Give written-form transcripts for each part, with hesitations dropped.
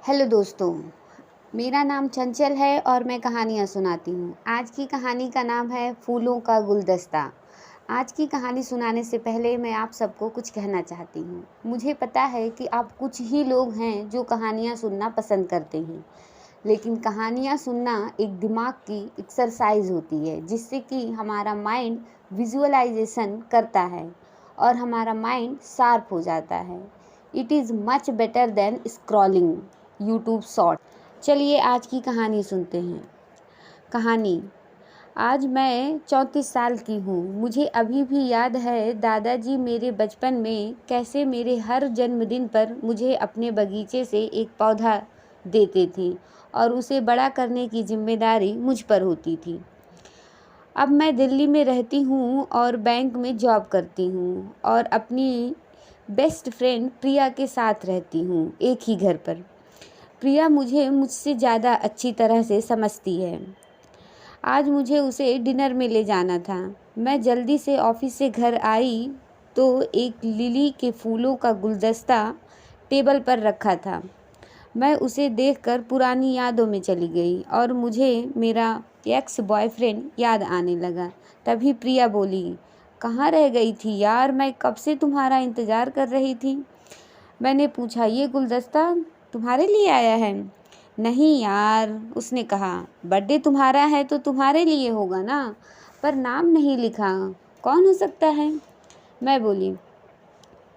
Hello दोस्तों, मेरा नाम चंचल है और मैं कहानियाँ सुनाती हूँ। आज की कहानी का नाम है फूलों का गुलदस्ता। आज की कहानी सुनाने से पहले मैं आप सबको कुछ कहना चाहती हूँ। मुझे पता है कि आप कुछ ही लोग हैं जो कहानियाँ सुनना पसंद करते हैं, लेकिन कहानियाँ सुनना एक दिमाग की एक्सरसाइज होती है जिससे कि हमारा माइंड विजुअलाइजेशन करता है और हमारा माइंड शार्प हो जाता है। It is much better than scrolling YouTube short. चलिए आज की कहानी सुनते हैं। कहानी। आज मैं 34 साल की हूँ। मुझे अभी भी याद है दादाजी मेरे बचपन में कैसे मेरे हर जन्मदिन पर मुझे अपने बगीचे से एक पौधा देते थे और उसे बड़ा करने की जिम्मेदारी मुझ पर होती थी। अब मैं दिल्ली में रहती हूँ और बैंक में जॉब करती हूँ और अपनी बेस्ट फ्रेंड प्रिया के साथ रहती हूँ एक ही घर पर। प्रिया मुझे मुझसे ज़्यादा अच्छी तरह से समझती है। आज मुझे उसे डिनर में ले जाना था। मैं जल्दी से ऑफिस से घर आई तो एक लिली के फूलों का गुलदस्ता टेबल पर रखा था। मैं उसे देखकर पुरानी यादों में चली गई और मुझे मेरा एक्स बॉयफ्रेंड याद आने लगा। तभी प्रिया बोली, कहाँ रह गई थी यार, मैं कब से तुम्हारा इंतज़ार कर रही थी। मैंने पूछा, ये गुलदस्ता तुम्हारे लिए आया है? नहीं यार, उसने कहा, बर्थडे तुम्हारा है तो तुम्हारे लिए होगा ना, पर नाम नहीं लिखा, कौन हो सकता है? मैं बोली,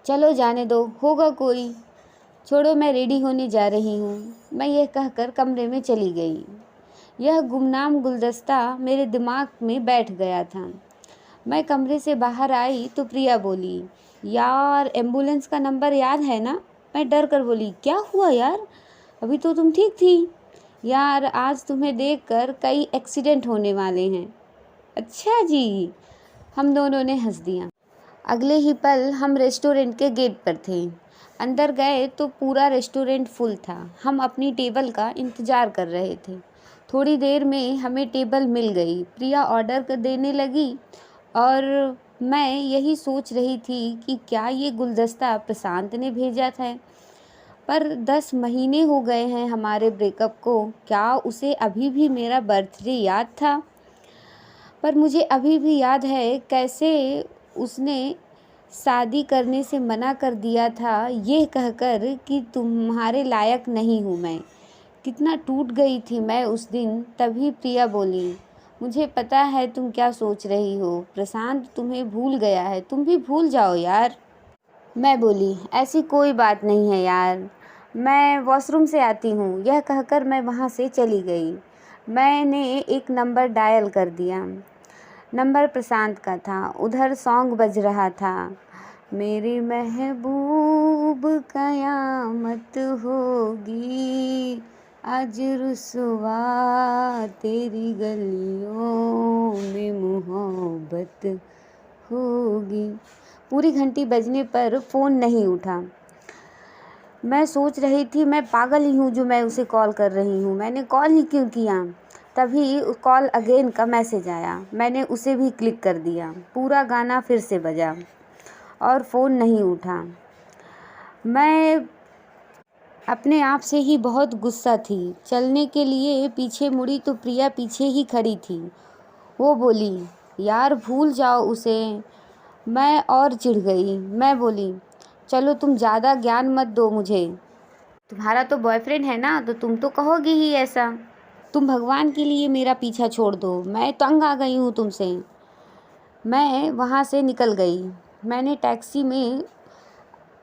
चलो जाने दो, होगा कोई, छोड़ो मैं रेडी होने जा रही हूँ। मैं यह कहकर कमरे में चली गई। यह गुमनाम गुलदस्ता मेरे दिमाग में बैठ गया था। मैं कमरे से बाहर आई तो प्रिया बोली, यार एम्बुलेंस का नंबर याद है ना? मैं डर कर बोली, क्या हुआ यार, अभी तो तुम ठीक थी। यार आज तुम्हें देखकर कई एक्सीडेंट होने वाले हैं। अच्छा जी। हम दोनों ने हंस दिया। अगले ही पल हम रेस्टोरेंट के गेट पर थे। अंदर गए तो पूरा रेस्टोरेंट फुल था। हम अपनी टेबल का इंतज़ार कर रहे थे। थोड़ी देर में हमें टेबल मिल गई। प्रिया ऑर्डर कर देने लगी और मैं यही सोच रही थी कि क्या ये गुलदस्ता प्रशांत ने भेजा था। पर 10 महीने हो गए हैं हमारे ब्रेकअप को, क्या उसे अभी भी मेरा बर्थडे याद था? पर मुझे अभी भी याद है कैसे उसने शादी करने से मना कर दिया था, ये कहकर कि तुम्हारे लायक नहीं हूँ मैं। कितना टूट गई थी मैं उस दिन। तभी प्रिया बोली, मुझे पता है तुम क्या सोच रही हो, प्रशांत तुम्हें भूल गया है, तुम भी भूल जाओ यार। मैं बोली, ऐसी कोई बात नहीं है यार, मैं वॉशरूम से आती हूँ। यह कहकर मैं वहाँ से चली गई। मैंने एक नंबर डायल कर दिया। नंबर प्रशांत का था। उधर सॉन्ग बज रहा था, मेरी महबूब कयामत होगी, आज रुसवा तेरी गलियों में मोहब्बत होगी। पूरी घंटी बजने पर फ़ोन नहीं उठा। मैं सोच रही थी मैं पागल ही हूँ जो मैं उसे कॉल कर रही हूँ, मैंने कॉल ही क्यों किया। तभी कॉल अगेन का मैसेज आया। मैंने उसे भी क्लिक कर दिया। पूरा गाना फिर से बजा और फ़ोन नहीं उठा। मैं अपने आप से ही बहुत गुस्सा थी। चलने के लिए पीछे मुड़ी तो प्रिया पीछे ही खड़ी थी। वो बोली, यार भूल जाओ उसे। मैं और चिढ़ गई। मैं बोली, चलो तुम ज़्यादा ज्ञान मत दो मुझे, तुम्हारा तो बॉयफ्रेंड है ना, तो तुम तो कहोगी ही ऐसा। तुम भगवान के लिए मेरा पीछा छोड़ दो, मैं तंग आ गई हूँ तुमसे। मैं वहाँ से निकल गई। मैंने टैक्सी में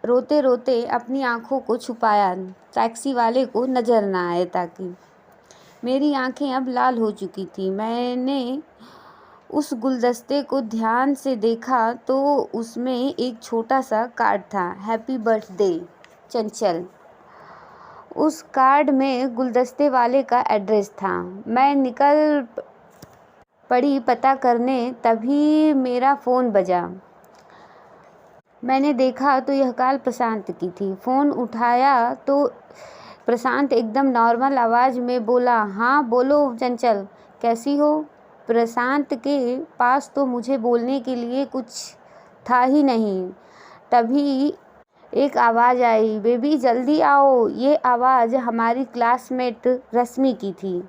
रोते रोते अपनी आँखों को छुपाया, टैक्सी वाले को नज़र ना आए ताकि। मेरी आँखें अब लाल हो चुकी थी। मैंने उस गुलदस्ते को ध्यान से देखा तो उसमें एक छोटा सा कार्ड था, हैप्पी बर्थडे चंचल। उस कार्ड में गुलदस्ते वाले का एड्रेस था। मैं निकल पड़ी पता करने, तभी मेरा फ़ोन बजा। मैंने देखा तो यह कॉल प्रशांत की थी। फ़ोन उठाया तो प्रशांत एकदम नॉर्मल आवाज़ में बोला, हाँ बोलो चंचल, कैसी हो? प्रशांत के पास तो मुझे बोलने के लिए कुछ था ही नहीं। तभी एक आवाज़ आई, बेबी जल्दी आओ। ये आवाज़ हमारी क्लासमेट रश्मि की थी,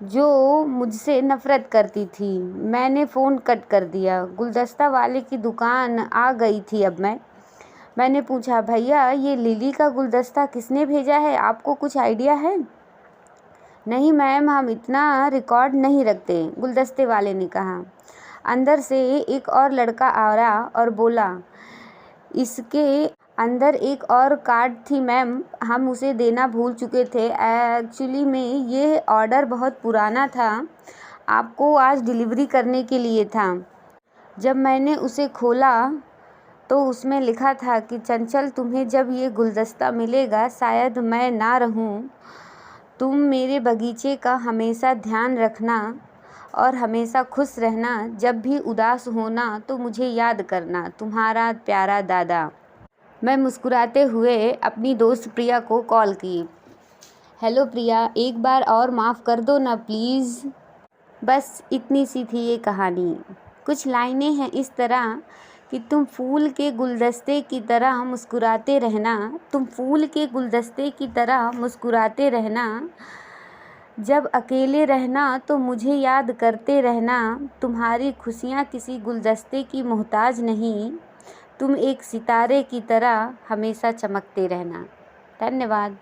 जो मुझसे नफ़रत करती थी। मैंने फ़ोन कट कर दिया। गुलदस्ता वाले की दुकान आ गई थी। अब मैंने पूछा, भैया ये लिली का गुलदस्ता किसने भेजा है, आपको कुछ आइडिया है? नहीं मैम, हम इतना रिकॉर्ड नहीं रखते, गुलदस्ते वाले ने कहा। अंदर से एक और लड़का आया और बोला, इसके अंदर एक और कार्ड थी मैम, हम उसे देना भूल चुके थे। एक्चुअली में ये ऑर्डर बहुत पुराना था, आपको आज डिलीवरी करने के लिए था। जब मैंने उसे खोला तो उसमें लिखा था कि चंचल, तुम्हें जब ये गुलदस्ता मिलेगा शायद मैं ना रहूं। तुम मेरे बगीचे का हमेशा ध्यान रखना और हमेशा खुश रहना। जब भी उदास होना तो मुझे याद करना। तुम्हारा प्यारा दादा। मैं मुस्कुराते हुए अपनी दोस्त प्रिया को कॉल की। हेलो प्रिया, एक बार और माफ़ कर दो ना प्लीज़। बस इतनी सी थी ये कहानी। कुछ लाइनें हैं इस तरह कि तुम फूल के गुलदस्ते की तरह मुस्कुराते रहना, तुम फूल के गुलदस्ते की तरह मुस्कुराते रहना। जब अकेले रहना तो मुझे याद करते रहना। तुम्हारी खुशियाँ किसी गुलदस्ते की मोहताज नहीं, तुम एक सितारे की तरह हमेशा चमकते रहना। धन्यवाद।